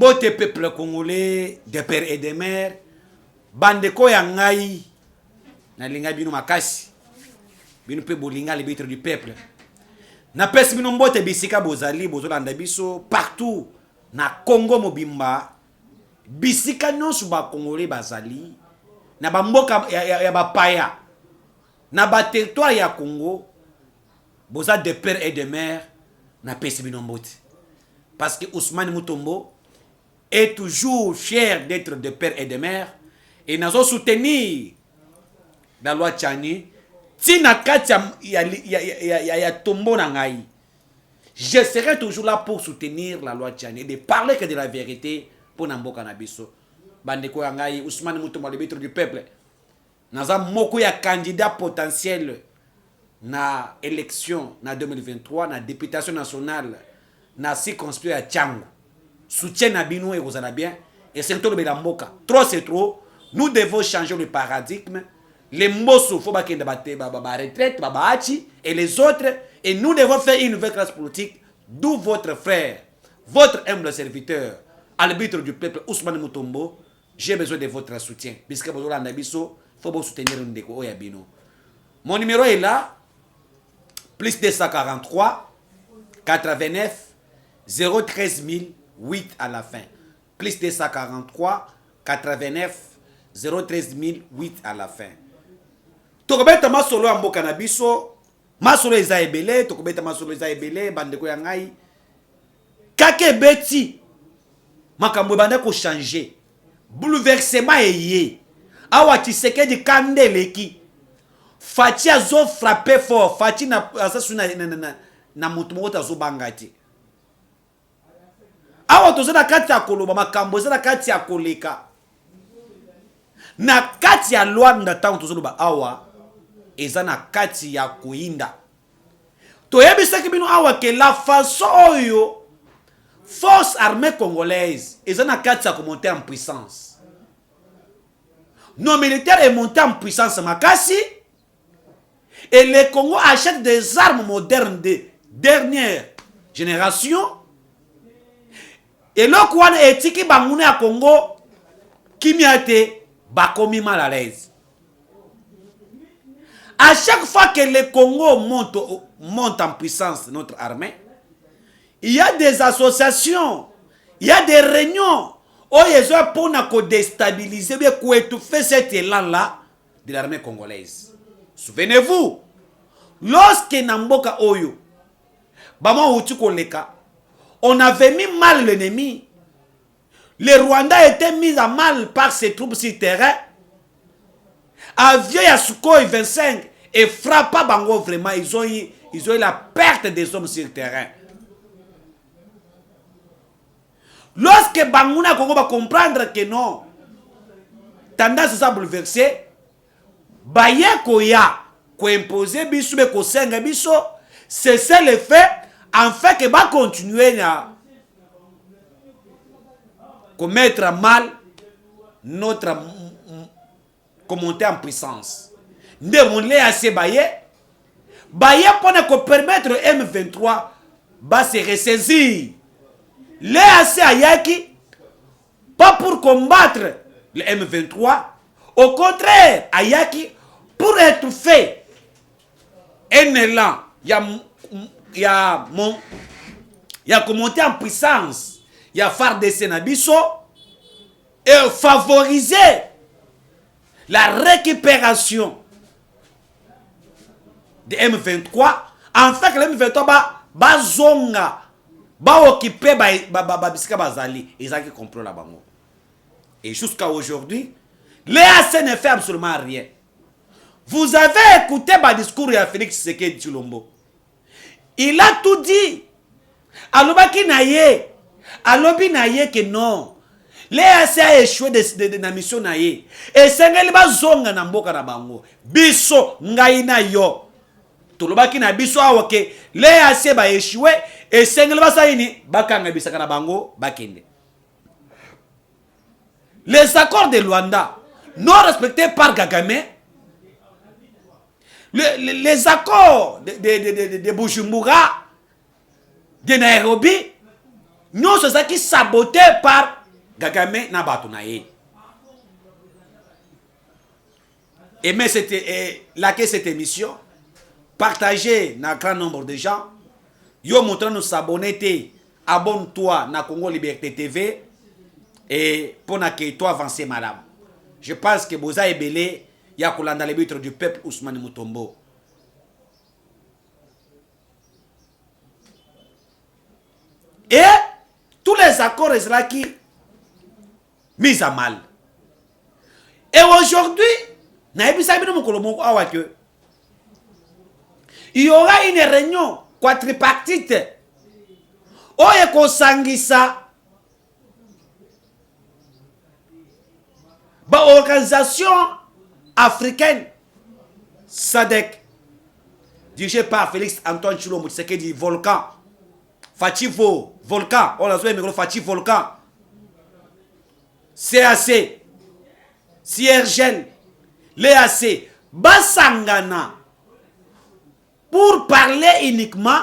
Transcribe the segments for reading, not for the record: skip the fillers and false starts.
Mbote peuple congolais, des pères et des mères, bandeko ya ngai, na linga bino makasi, bino pe bolinga l'arbitre du peuple. Na pesi bino mbote bisika bozali, bozolanda biso, partout, na Congo mobimba, bisika nyonso ba congolais bazali, na ba mboka ya ba paya, na ba territoire ya Congo, boza des pères et des mères, na pesi bino mbote. Parce que Ousmane Mutombo est toujours fier d'être de père et de mère et nous avons soutenu la loi Tchani. Tina Katia ya tombo na ngai. Je serai toujours là pour soutenir la loi Tchani et de parler que de la vérité pour Namboka Nabiso. Bandeko ngai Ousmane Mutombo l'arbitre du peuple. Nous avons moko ya candidat potentiel na élection na 2023 na députation nationale na circonscription ya Tchango. Soutien à Bino et Rosana bien. Et c'est le Belamboka. Trop c'est trop. Nous devons changer le paradigme. Les Mosso, il faut qu'ils retraite, et les autres. Et nous devons faire une nouvelle classe politique. D'où votre frère, votre humble serviteur, arbitre du peuple Ousmane Mutombo. J'ai besoin de votre soutien. Puisque vous avez il faut soutenir une déco. Mon numéro est là. Plus 243 89 013 008 à la fin. Plus 243 89 013 008 à la fin. Tokobeta masolo ya mboka na biso, masolo eza ebele, tokobeta masolo eza ebele, bandeko ya ngai. Kake beti, makambo banda ko changer. Bouleversement eye. Awa Tshisekedi kandeleki. Fati azo frappé fort, Fati na asasuna na mutu moko azo bangati. Awa tozana kati ya koloba makambo zana kati ya koleka. Na kati ya loi ndango tozoloba awa ezana kati ya kuinda. Toyebisaki bino awa ke la façon oyo force armée congolaise ezana kati ya monter en puissance. Nos militaires est monté en puissance makasi et le Congo achète des armes modernes de dernière génération. Et là, quand est tiki bangoune à Congo, qui m'y a été, bakomi mal à l'aise. À chaque fois que le Congo monte en puissance, notre armée, il y a des associations, il y a des réunions où ils ont pour déstabiliser, pour étouffer cet élan-là de l'armée congolaise. Souvenez-vous, lorsque Namboka Oyo, Bama Utuko Leka, on avait mis mal l'ennemi. Le Rwanda était mis à mal par ses troupes sur terrain. Avion Yasuko 25 et frappa Bango vraiment. Ils ont eu la perte des hommes sur terrain. Lorsque Bangouna Congo va comprendre que non, tendance à bouleverser, Baye Koya, ko imposer biso, ko senga biso, c'est ça le fait. En fait, que va continuer à mettre à mal notre monter en puissance. Nous devons les assez bailler pour permettre au M23 de se ressaisir. Les assez ayaki, pas pour combattre le M23, au contraire, ayaki pour étouffer un élan. Il y a monter en puissance, il y a faire des Sénabiso et favoriser la récupération de M23 afin que le M23 va zonga, va occuper bisika bazali, ils ont compris la bango. Et jusqu'à aujourd'hui, l'EAC ne fait absolument rien. Vous avez écouté le discours de Félix Tshisekedi Tshilombo. Il a tout dit. Alobaki naye. Alobi naye que non. L'EAC a échoué de la mission naye. Et sengeli ba zonga na mboka na bango. Biso ngai na yo. Tolobaki na biso awa ke l'EAC ba échoué et sengeli ba saini bakanga bisaka na bango bakende. Les accords de Luanda non respectés par Kagame. Les accords de Bujumbura, de Nairobi, Nous sommes ça qui saboté par Gagame na bato na ye. Aimez cette émission, partagez na grand nombre de gens. Yo montrant nous s'abonner, abonne-toi na Congo Liberté TV et pour que toi avancer madame. Je pense que Boza est belé, il y a dans les buts du peuple Ousmane Mutombo. Et tous les accords là qui mis à mal. Et aujourd'hui, il y aura une réunion quadripartite. Oye kosangisa ba organisation africaine SADC dirigée par Félix Antoine Tshilombo Tshisekedi Volcan Fativo Volcan on a joué micro Fativo Volcan CAC CIRGEL l'EAC Basangana pour parler uniquement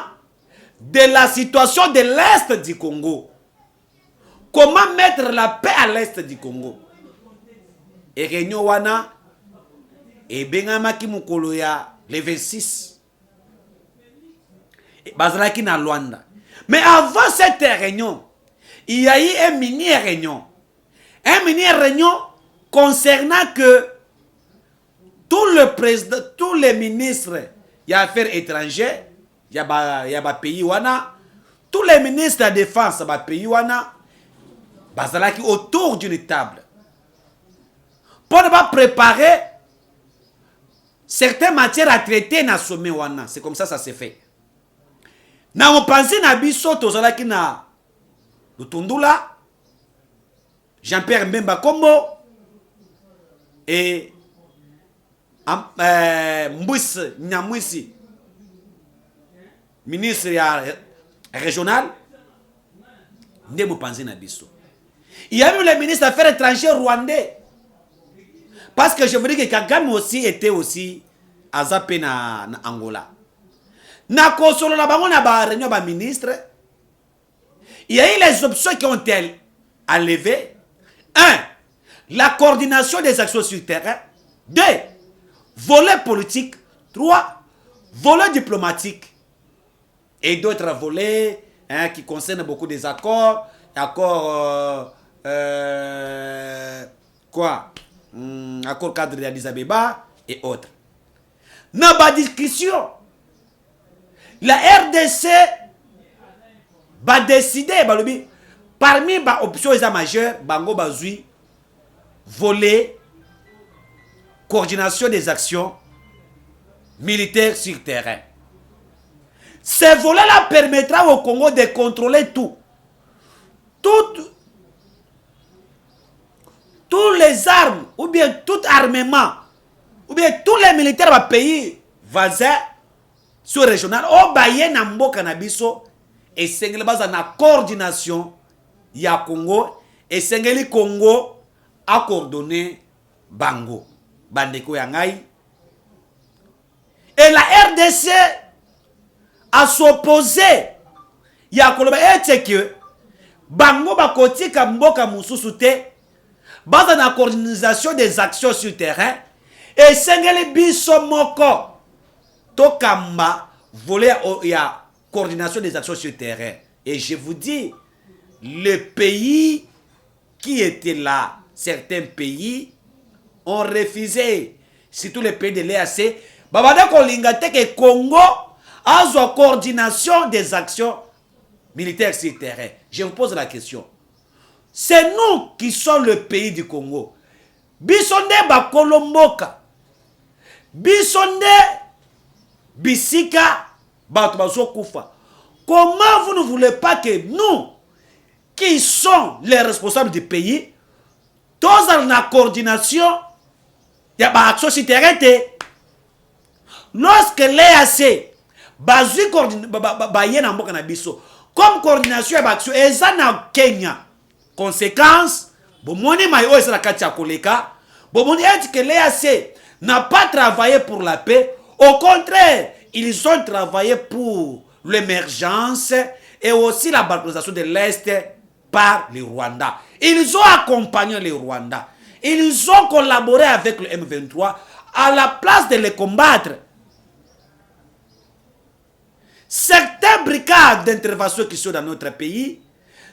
de la situation de l'Est du Congo. Comment mettre la paix à l'Est du Congo. Et réunion wana et bengamaki mukolo ya le 26 bazalaki na Luanda. Mais avant cette réunion, il y a eu un mini réunion. Un mini réunion concernant que tous les ministres des affaires étrangères, il y a pays wana, tous les ministres de la défense de pays wana, bazalaki autour d'une table pour ne pas préparer certaines matières à traiter dans sommet wana. C'est comme ça s'est fait. Na mopanzi na biso tozalaki na Lutundula, Jean-Pierre Mbemba Kombo et Mbouis Nyamwisi, ministre régional, ne mopanzi na biso. Il y a eu le ministre des Affaires étrangères rwandais. Parce que je veux dire que Kagame aussi était aussi à Zapé na Angola. Na kosolo na bango na ba réunion ba ministre. Il y a eu les options qui ont été enlevées. 1. La coordination des actions sur le terrain. 2. Volet politique. 3. Volet diplomatique. Et d'autres volets qui concernent beaucoup des accords. Accords accord cadre d'Addis Abeba et autres. Dans la discussion, la RDC va décider parmi les options majeures, bango bazui volet coordination des actions militaires sur terrain. Ce volet-là permettra au Congo de contrôler tous les armes, ou bien tout armement, ou bien tous les militaires du pays voisins sur régional, au baye na mboka na biso, et sengeli baza na coordination ya Congo, et sengeli Congo a coordonné bango, bandeko ya ngai. Et la RDC a s'opposé, ya koloba ete que bango bakotika mboka mususu te, dans la coordination des actions sur le terrain, et sengeli biso moko tokamba voler la coordination des actions sur le terrain. Et je vous dis, les pays qui étaient là, certains pays ont refusé, surtout les pays de l'EAC, babada kolingate que Congo a une coordination des actions militaires sur le terrain. Je vous pose la question. C'est nous qui sommes le pays du Congo. Bisonde bakolomboka. Bisonde bisika batubazo kufa. Comment vous ne voulez pas que nous, qui sommes les responsables du pays, tous dans la coordination, il y a une action sur terrain. Lorsque l'EAC, comme coordination et action, et ça na Kenya. Conséquence, bomoni mayo est la katia koleka, bomoni est que l'EAC n'a pas travaillé pour la paix. Au contraire, ils ont travaillé pour l'émergence et aussi la balkanisation de l'Est par le Rwanda. Ils ont accompagné le Rwanda. Ils ont collaboré avec le M23 à la place de les combattre. Certaines brigades d'intervention qui sont dans notre pays,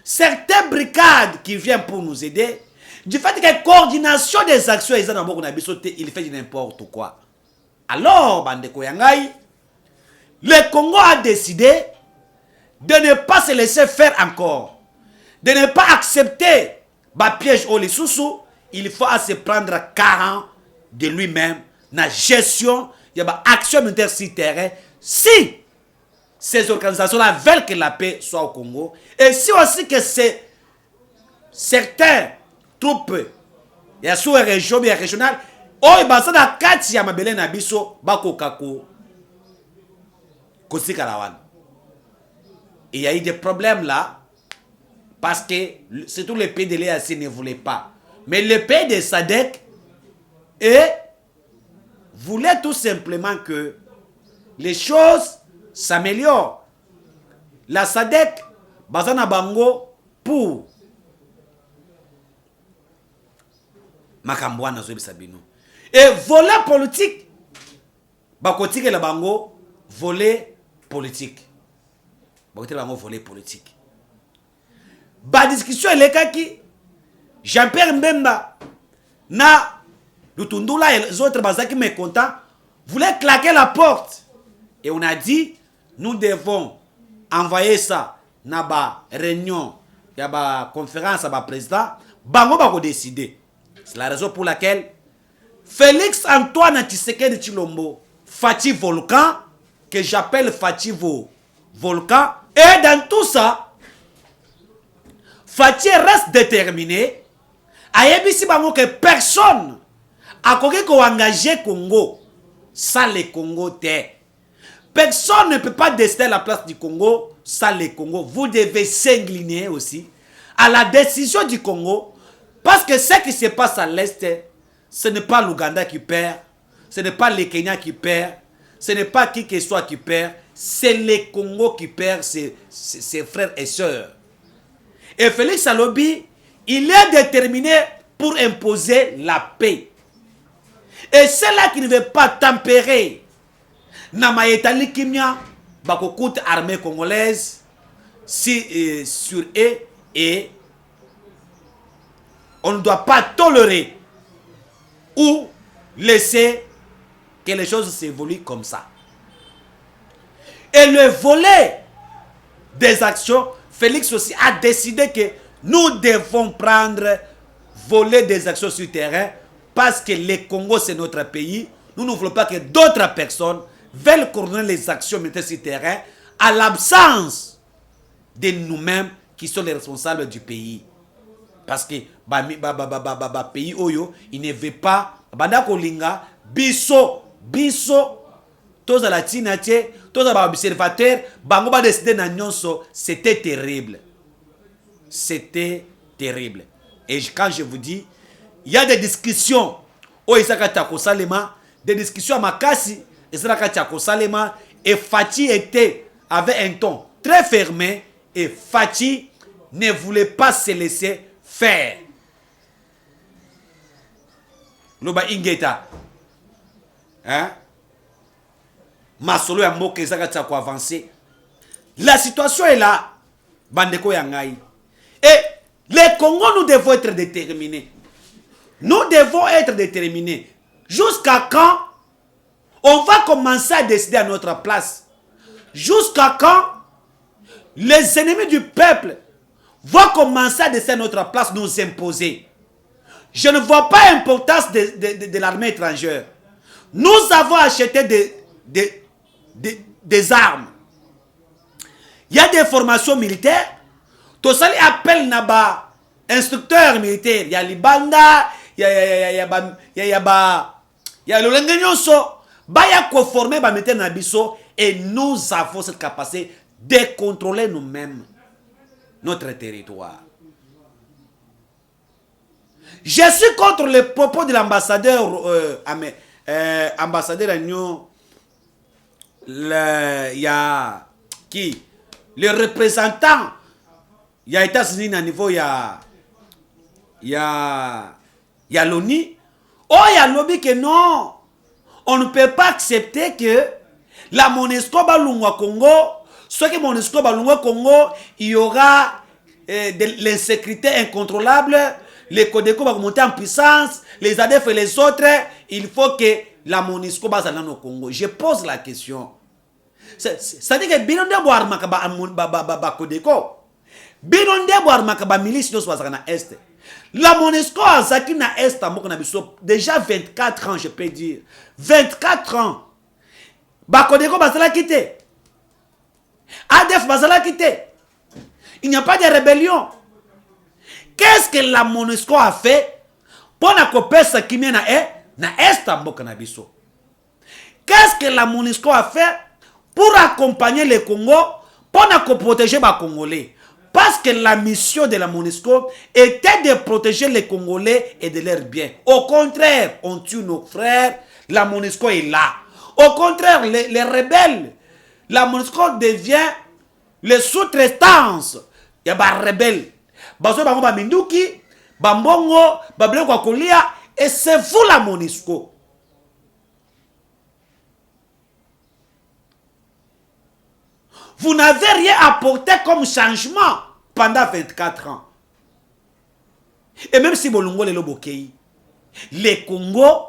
certaines brigades qui viennent pour nous aider, du fait que la coordination des actions, il fait n'importe quoi. Alors, Bandeko Yangai, le Congo a décidé de ne pas se laisser faire encore, de ne pas accepter le piège au Lissousou. Il faut se prendre 40 de lui-même dans la gestion, il y a une action militaire sur terrain. Si ces organisations-là veulent que la paix soit au Congo, et si aussi que certains troupes, il y a sous région, il y a régional, oh, il y a 4 Yamabele Nabiso, Bako Kako, Kosi Karawan. Il y a eu des problèmes là, parce que surtout les pays de l'EAC ne voulaient pas. Mais le pays de SADC voulait tout simplement que les choses s'améliorent. La SADC, Bazana Bango, pour Makambouana Zobi Sabino. Et volet politique, Bakotike la Bango, volet politique. Bakotike la Bango, volet politique. Ba discussion elekaki Jean-Pierre Mbemba na Lutundula et les autres bazaki mécontents voulaient claquer la porte. Et on a dit, nous devons envoyer ça na ba réunion, y a ba conférence à ba président, bango bako décider. C'est la raison pour laquelle Félix Antoine Tshisekedi Tshilombo, Fachi Volcan, que j'appelle Fachi Volcan, et dans tout ça, Fachi reste déterminé. Ayebisi bango que personne a engagé Congo sans le Congo terre. Personne ne peut pas décider la place du Congo sans le Congo. Vous devez s'incliner aussi à la décision du Congo, parce que ce qui se passe à l'Est, ce n'est pas l'Ouganda qui perd, ce n'est pas le Kenya qui perd, ce n'est pas qui que soit qui perd, c'est le Congo qui perd ses frères et sœurs. Et Félix Alobi, il est déterminé pour imposer la paix. Et ceux-là qui ne veulent pas tempérer Namayetali Kimia, Bakokout armée congolaise, sur eux, et on ne doit pas tolérer ou laisser que les choses s'évoluent comme ça. Et le volet des actions, Félix aussi a décidé que nous devons prendre volet des actions sur le terrain, parce que le Congo c'est notre pays. Nous ne voulons pas que d'autres personnes veulent coordonner les actions militaires sur le terrain à l'absence de nous-mêmes qui sont les responsables du pays. Parce que pays oyo, il ne veut pas bandako linga biso tous à la tinache, tous à l'observateur, bango ba décider na nyonso, c'était terrible. C'était terrible. Et quand je vous dis, il y a des discussions au Isaka Tchako Salema, des discussions à Makassi, Isaka Tchako Salema, et Fachi avait un ton très fermé, et Fachi ne voulait pas se laisser faire. Loba Ingeta, hein? Masolo ya mboka ezaka tsa ko avancer. La situation est là, bandeko yangai. Et les Congo, nous devons être déterminés. Nous devons être déterminés. Jusqu'à quand on va commencer à décider à notre place? Jusqu'à quand les ennemis du peuple vont commencer à décider à notre place, nous imposer? Je ne vois pas l'importance de l'armée étrangère. Nous avons acheté des armes. Il y a des formations militaires. Tout ça appelle naba instructeur militaire. Il y a Libanda, il y a le Lengenyoso. Il y a quoi former ba militaire nabiso, et nous avons cette capacité de contrôler nous-mêmes notre territoire. Je suis contre les propos de l'ambassadeur ambassadeur Agnon, il y a qui? le représentant il y a États-Unis à niveau il y a l'ONU. Oh, il y a lobby que non. On ne peut pas accepter que la MONUSCO balungwa Congo, ce que MONUSCO balungwa Congo, il y aura de l'insécurité incontrôlable, les Codeco vont monter en puissance, les ADF et les autres, il faut que la MONUSCO base au Congo. Je pose la question. C'est-à-dire que Binonde Boar Makaba Codeco, Binonde Boar Makaba milice nous soit na Est. La MONUSCO a zaki na Est déjà 24 ans, je peux dire. 24 ans. Bakodeko Basala quitté. ADF Basala quitté. Il n'y a pas de rébellion. Qu'est-ce que la MONUSCO a fait pour la copesse qui mène na Est na biso? Qu'est-ce que la MONUSCO a fait pour accompagner les Congo, pour protéger les Congolais? Parce que la mission de la MONUSCO était de protéger les Congolais et de leurs biens. Au contraire, on tue nos frères, la MONUSCO est là. Au contraire, les rebelles, la MONUSCO devient les sous-traitances. Il y a des rebelles. Bazo bango ba minduki, bambongo, babelo kwa kolia, et c'est vous la MONUSCO. Vous n'avez rien apporté comme changement pendant 24 ans. Et même si Bolongo le Lobokei, le Congo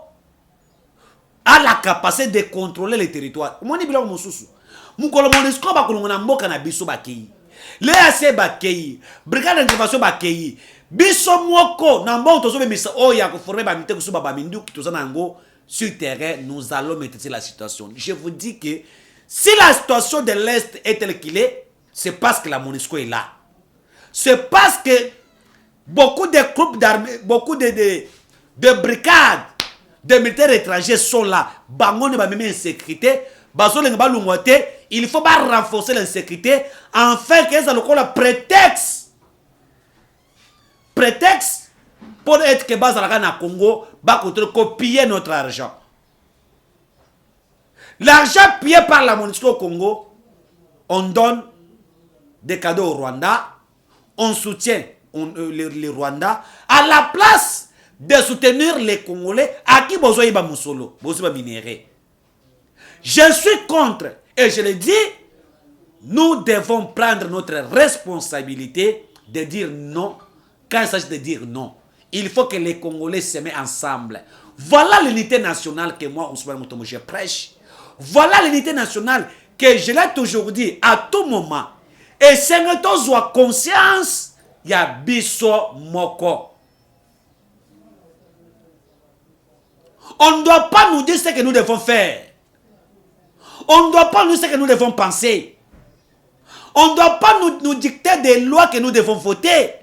a la capacité de contrôler les territoires. Moi, je dis que Mukolo MONUSCO ba kolongo na mboka na biso bakei. Le AC bakei, brigade d'intervention bakei. Biso moko na mboka tozo bemisa oya ko former ba mite ko suba ba mindu ki toza nango sur terrain, nous allons maîtriser la situation. Je vous dis que si la situation de l'Est est telle qu'il est, c'est parce que la MONUSCO est là. C'est parce que beaucoup de groupes d'armées, beaucoup de brigades, de militaires étrangers sont là. Bango ne va même insécurité. Il faut pas renforcer l'insécurité afin que ça le prétexte. Prétexte pour être que base à la Congo, va copier notre argent. L'argent payé par la MONUSCO au Congo, on donne des cadeaux au Rwanda, on soutient les Rwandais, à la place de soutenir les Congolais, à qui besoin de Moussolo, besoin de minerais. Je suis contre, et je le dis, nous devons prendre notre responsabilité de dire non, quand il s'agit de dire non. Il faut que les Congolais se mettent ensemble. Voilà l'unité nationale que moi, Ousmane Mutombo, je prêche. Voilà l'unité nationale que je l'ai toujours dit à tout moment. Et c'est que tu as conscience, il y a biso moko. On ne doit pas nous dire ce que nous devons faire. On ne doit pas nous dire ce que nous devons penser. On ne doit pas nous dicter des lois que nous devons voter.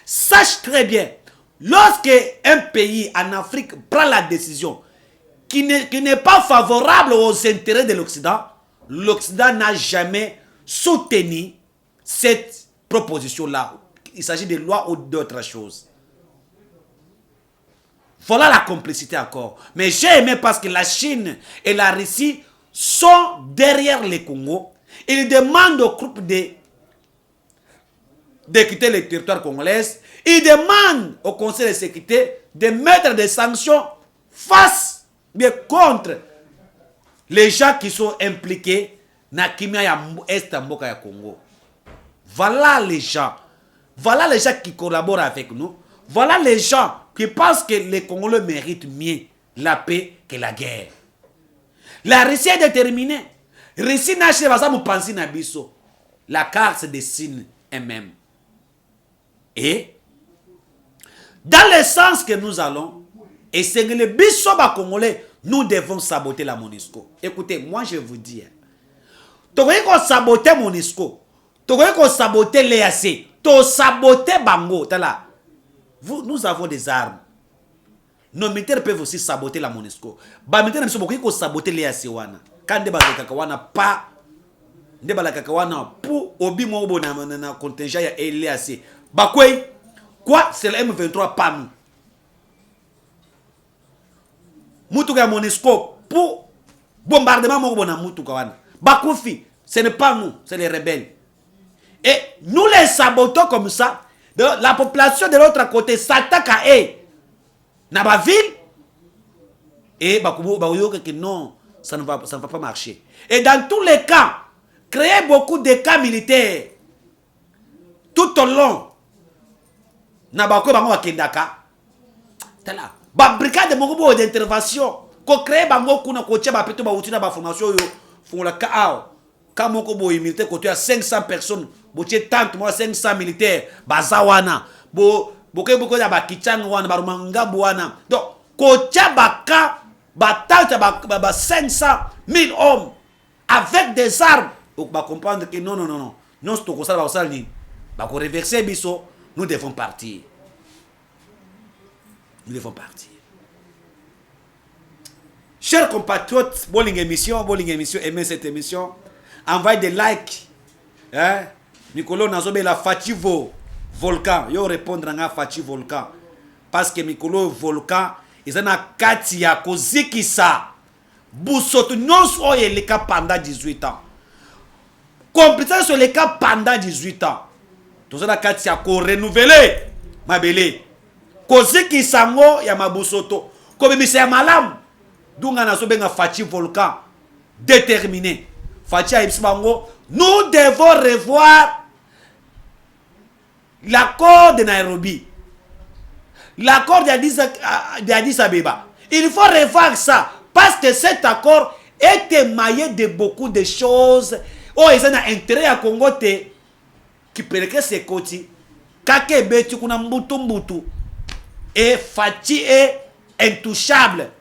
Sache très bien, lorsque un pays en Afrique prend la décision qui n'est pas favorable aux intérêts de l'Occident, l'Occident n'a jamais soutenu cette proposition-là. Il s'agit de lois ou d'autres choses. Voilà la complicité encore. Mais j'ai aimé parce que la Chine et la Russie sont derrière les Congo. Ils demandent au groupe de quitter le territoire congolais. Ils demandent au Conseil de sécurité de mettre des sanctions face, mais contre les gens qui sont impliqués dans la Kimia Est Mboka ya Congo. Voilà les gens. Voilà les gens qui collaborent avec nous. Voilà les gens qui pensent que les Congolais méritent mieux la paix que la guerre. La Russie est déterminée. Russie n'a pas de penser na biso. La carte se dessine elle-même. Et dans le sens que nous allons, et c'est que les biso congolais, nous devons saboter la MONUSCO. Écoutez, moi je vous dis, tu veux qu'on sabote la MONUSCO, tu veux qu'on sabote l'EAC, tu saboter Bango, nous avons des armes. Nos militaires peuvent aussi saboter la MONUSCO. Les militaires ne sont pas qui saboter l'EAC. Quand des balakakawana pas, des balakakawana pour obi mobo na contingent ya l'EAC. Bakwe, quoi, c'est le M23 pas nous. Mutuka ya MONUSCO pour bombardement mobo na mutuka wana. Bakufi, Ce n'est pas nous, c'est les rebelles. Et nous les sabotons comme ça. La population de l'autre côté s'attaque à eux. Dans la ville. Et non, ça ne va pas marcher. Et dans tous les cas, créer beaucoup de cas militaires tout au long. Na ba ko bango bakendaka. Tala. Ba brigade mongo d'intervention. Ko créer bango kuna ko tcheba peto ba utina ba formation yo. Font la ka. Quand moko boy militaire côté à 500 personnes, botie tant moi 500 militaires, bazawana. Boke boko ya ba kichang wana ba rumanga wana. Donc ko tcheba ka ba tant ba 500 000 hommes avec des armes. Donc ba comprendre que non. Non c'est comme ça ba osali. Bah, pour reverser biso, nous devons partir. Nous devons partir. Chers compatriotes, bowling émission, aimez cette émission. Envoyez des likes. Hein? Mikolo Nazobe la Fativo Volcan. Yo répondre à Fati Volcan. Parce que Mikolo Volcan, ils ont un katia kozikisa. Boussoto non soye les cas pendant 18 ans. Compétence sur les cas pendant 18 ans. Tout ça la kati ya ko renouveler mabele koziki sango ya mabusoto ko bimisa ya malamu dunga na so benga Fati Volcan déterminé Fati ya ibsibango. Nous devons revoir l'accord de Nairobi, l'accord d'Addis Abeba. Il faut revoir ça parce que cet accord est émaillé de beaucoup de choses. Oh, ils ont intérêt à Congo te qui peleke ses côtés, kake betu kuna mbutu et Fati est intouchable.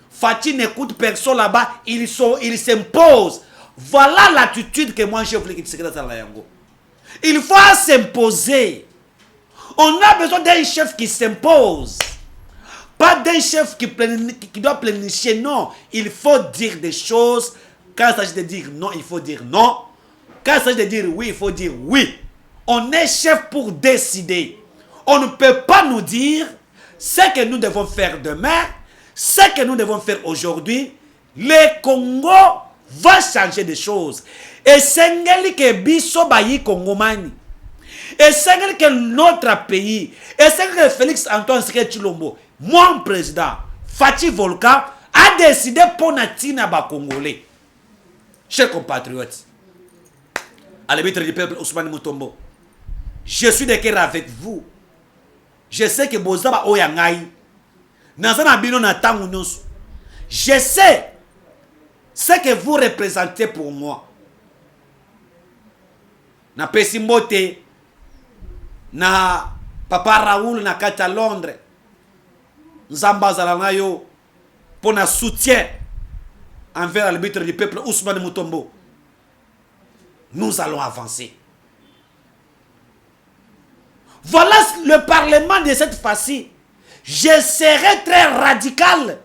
Fati n'écoute personne là-bas, il s'impose. Voilà l'attitude que moi chef l'équipe secrétaire dans la Yango. Il faut s'imposer. On a besoin d'un chef qui s'impose. Pas d'un chef qui doit planifier. Non, il faut dire des choses. Quand il s'agit de dire non, il faut dire non. Quand il s'agit de dire oui, il faut dire oui. On est chef pour décider. On ne peut pas nous dire ce que nous devons faire demain, ce que nous devons faire aujourd'hui. Le Congo va changer des choses. Et c'est que biso bayi Congomani. Et c'est que notre pays. Et c'est que Félix Antoine Tshisekedi Tshilombo, mon président, Fati Volcan, a décidé pour Natina ba Congolais. Chers compatriotes, à l'arbitre du peuple Ousmane Mutombo, je suis de cœur avec vous. Je sais que Bozaba Oyangai, Nazana Bino Natangu Nyonso. Je sais ce que vous représentez pour moi. Na Pesimbote, na Papa Raoul na Kata Londres, Nzamba Zalanayo, pour un soutien envers l'arbitre du peuple Ousmane Mutombo. Nous allons avancer. Voilà le parlement de cette fois-ci. Je serai très radical.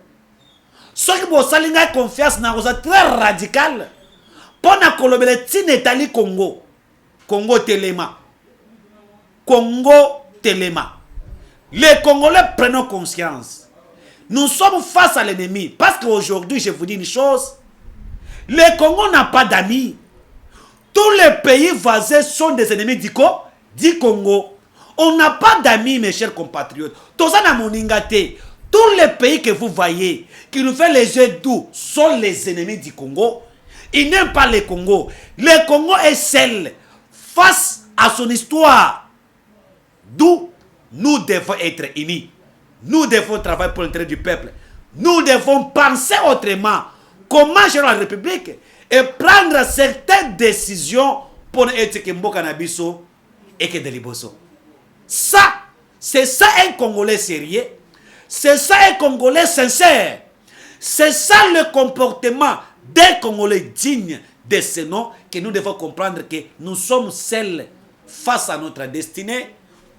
Ceux qui ont confiance dans très radical. Pour na kolobele tinetali Congo. Congo Téléma. Congo Téléma. Les Congolais prenons conscience. Nous sommes face à l'ennemi. Parce qu'aujourd'hui, je vous dis une chose. Le Congo n'a pas d'amis. Tous les pays voisins sont des ennemis du Congo. On n'a pas d'amis, mes chers compatriotes. Tous les pays que vous voyez, qui nous font les yeux doux, sont les ennemis du Congo. Ils n'aiment pas le Congo. Le Congo est seul face à son histoire. D'où nous devons être unis. Nous devons travailler pour l'intérêt du peuple. Nous devons penser autrement. Comment gérer la République et prendre certaines décisions pour être que Mboka Nabiso et que Deliboso. Ça, c'est ça un Congolais sérieux. C'est ça un Congolais sincère. C'est ça le comportement d'un Congolais digne de ce nom que nous devons comprendre que nous sommes seuls face à notre destinée.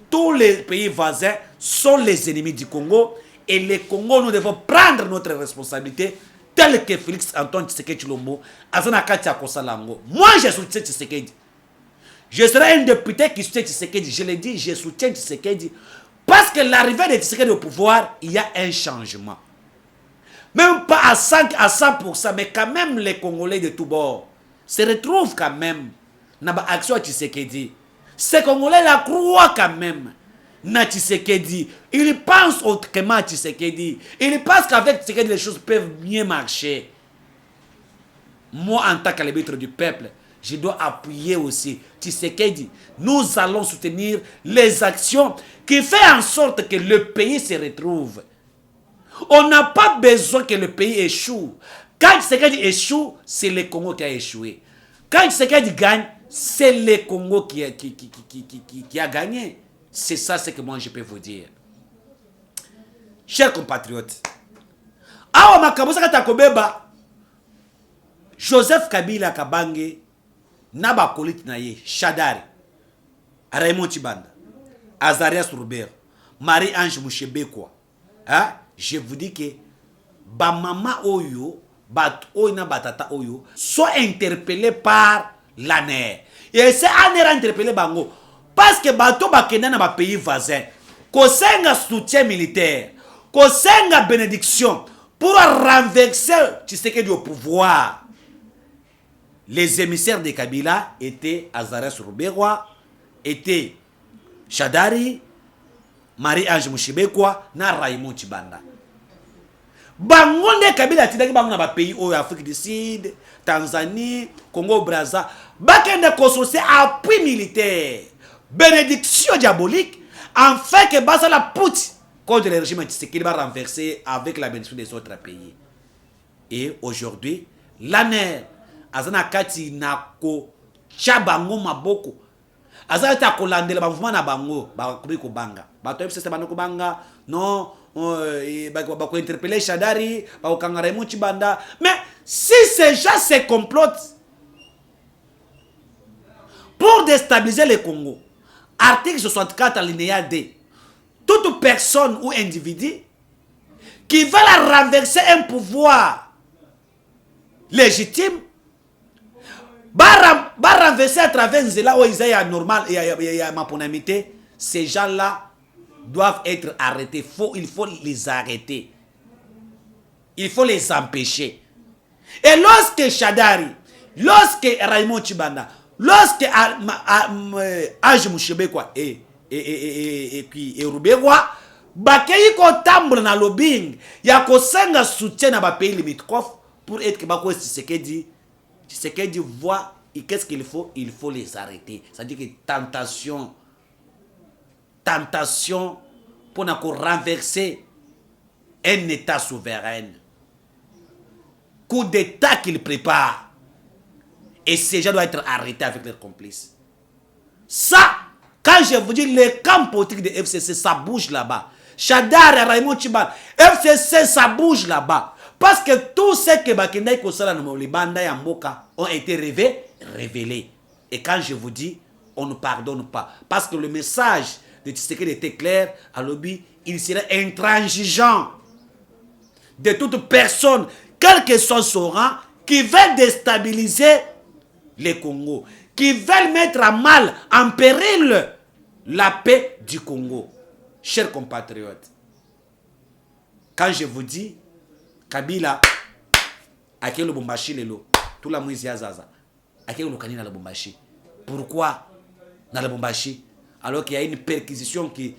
Tous les pays voisins sont les ennemis du Congo et les Congo, nous devons prendre notre responsabilité tel que Félix Antoine Tshisekedi Tshilombo Azana Katia Kosalango. Moi, je soutiens Tshisekedi. Je serai un député qui soutient Tshisekedi. Je l'ai dit, je soutiens Tshisekedi. Parce que l'arrivée de Tshisekedi au pouvoir, il y a un changement. Même pas à 100%, mais quand même les Congolais de tous bords se retrouvent quand même dans l'action de Tshisekedi. Ces Congolais la croient quand même na Tshisekedi. Ils pensent autrement à Tshisekedi. Ils pensent qu'avec Tshisekedi, les choses peuvent mieux marcher. Moi, en tant qu'arbitre du peuple, je dois appuyer aussi Tshisekedi. Nous allons soutenir les actions qui font en sorte que le pays se retrouve. On n'a pas besoin que le pays échoue. Quand Tshisekedi échoue, c'est le Congo qui a échoué. Quand Tshisekedi gagne, c'est le Congo qui a gagné. C'est ça ce que moi je peux vous dire. Chers compatriotes, awa makabusa katakobeba Joseph Kabila Kabange Naba Koliti Naye Shadari Raymond Chibanda Azarias Robert Marie-Ange Mouchebekwa. Je vous dis que ba mama oyo bat oyo batata oyo sont interpellés par l'ANER. Et c'est ANER interpellé bango parce que bato bakenda na ba pays voisins kosenga soutien militaire, kosenga bénédiction pour renverser Tshisekedi au pouvoir. Les émissaires de Kabila étaient Azarias Ruberwa, étaient Shadari, Marie-Ange Mouchebekwa, na Raymond Chibanda. Bango nde Kabila tidaki bango na ba pays au Afrique du Sud, Tanzanie, Congo Brazza, bakende kosose appui militaire, bénédiction diabolique, afin que basa la pute contre le régime Tshisekedi va renverser avec la bénédiction des autres pays. Et aujourd'hui, l'ANER azana kati nako chabango maboko azana ta kolandela ba mouvement na bango ba ko banga ba to FCC banoko banga non ba ko interpeller Shadari ba ko kangara Raymond Chibanda. Mais si ces gens se complotent pour déstabiliser le Congo, article 64 alinéa D, toute personne ou individu qui veut la renverser un pouvoir légitime va renverser à travers là où il y a normal et ma ponamité, ces gens-là doivent être arrêtés. Il faut les arrêter. Il faut les empêcher. Et lorsque Shadari, lorsque Raymond Chibanda, lorsque Ange Mouchebekwa et Ruberwa, bakei ko tambre na lobbying, ya ko senga soutien na ba pays limitrophes pour être que bako Tshisekedi voit et qu'est-ce qu'il faut? Il faut les arrêter. C'est-à-dire que tentation pour renverser un État souverain. Coup d'État qu'il prépare. Et ces gens doivent être arrêtés avec leurs complices. Ça, quand je vous dis, les camps politiques de FCC, ça bouge là-bas. Shadar et Raymond Chibanda, FCC, ça bouge là-bas. Parce que tout ce que Bakindai Kosala les Banda et Mboka ont été révélés. Et quand je vous dis, on ne pardonne pas. Parce que le message de Tshisekedi était clair, à l'objet, il serait intransigeant de toute personne, quel que soit son rang, qui veut déstabiliser le Congo, qui veut mettre à mal, en péril, la paix du Congo. Chers compatriotes, quand je vous dis, Kabila ake Lubumbashi lelo tout la mwizi azaza ake lokani na Lubumbashi. Pourquoi na Lubumbashi alors qu'il y a une perquisition qui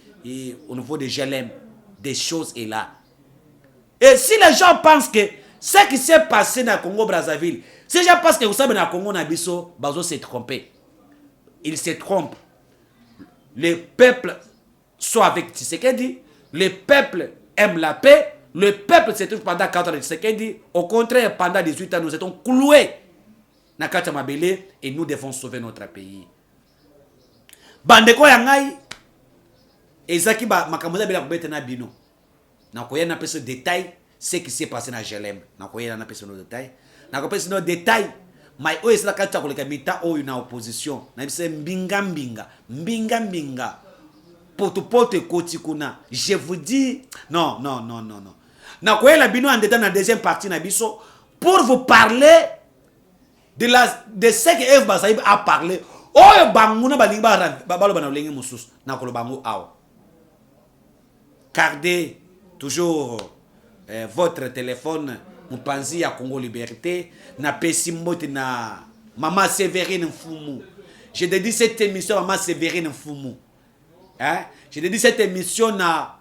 au niveau de GLM, des choses est là. Et si les gens pensent que ce qui s'est passé dans Congo Brazzaville, si les gens pensent que vous savez dans Congo na biso bazo s'est trompé, ils se trompent. Le peuple soit avec Tshisekedi, le peuple aime la paix. Le peuple se trouve pendant 4 ans de Tshisekedi. Au contraire, pendant 18 ans, nous étions cloués dans Kata Mabele et nous devons sauver notre pays. Bandeko yangai, ezaki ba makamuza bela kubete na bino. Na koya na pese détail ce qui s'est passé dans Jelem. Na koya na pese no détail. Na ko pese no détail. Mai o esla kata koleka mita o na opposition. Na bise mbinga. Pote koti kuna. Je vous dis non. Na koya la bino en détail dans la deuxième partie na biso pour vous parler de ce que Eve Basaïb a parlé. Oyo banguna balinga balo bana lengi mususu na kolo bango awa. Gardez toujours votre téléphone mupanzi ya Congo Liberté na pesi mbote na Maman Sévérine Mfumu. Je dédie cette émission à Maman Sévérine Mfumu. Hein? Je dédie cette émission à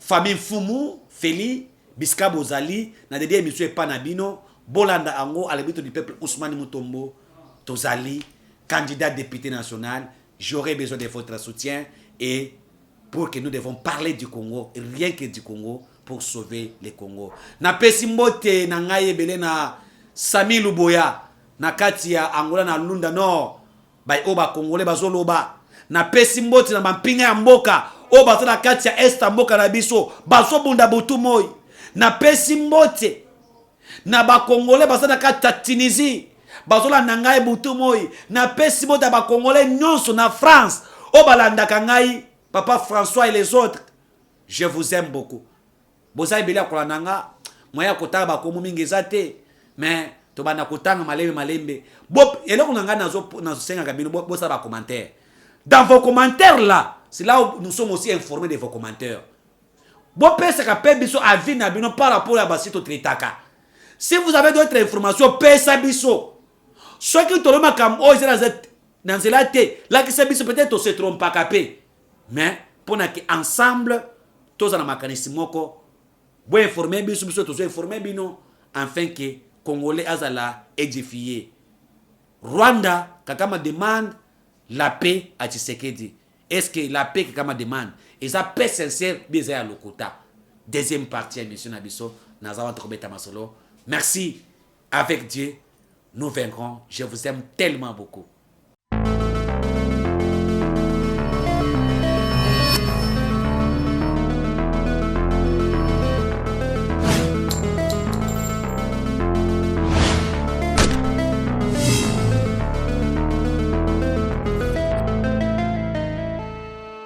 famille Mfumu, Feli, Biska Bozali, na dédie émission pas na bino, Bolanda Ango, à l'habitude du peuple Ousmane Mutombo, Tozali, candidat député national. J'aurais besoin de votre soutien et pour que nous devons parler du Congo, rien que du Congo, pour sauver le Congo. Na pesi mbote na ngai ebele na Sami Luboya, na kati ya Angola na Lunda Nord, bay oba Congolais bazoloba. Na pesi mbote na mampinga ya mboka, oba na kati ya Est mboka na biso, baso bunda butu moi. Na pesi mbote na ba Congolais baso na kati ya Tunisie, baso la ngai butu moi. Na pesi mbote ba Congolais nyonso na France, oba landa kangai, Papa François et les autres. Je vous aime beaucoup. Boza ibele kwa nanga, moya kotanga ba komu mingi zate, mais to bana kotanga malembe. Bop, eloko nanga nazo senga kabino bosa ba commentaire. Dans vos commentaires là, c'est là où nous sommes aussi informés de vos commentaires. Bon pèse ka pe biso avis na bino par rapport à basito tritaka. Si vous avez d'autres informations, pèse biso. Ceux qui toloma kam o zela zet dans cela té, là qui se biso peut-être se trompe pas capé. Mais pour que ensemble tous en mécanisme moko bon informer biso tous informer bino afin que Congolais azala édifié. Rwanda Kakama demande la paix à Tshisekedi. Est-ce que la paix Kakama demande et ça paix sincère bien à Lokota. Deuxième partie émission Nabiso Nazawa Trobeta Masolo. Merci, avec Dieu nous vaincrons. Je vous aime tellement beaucoup.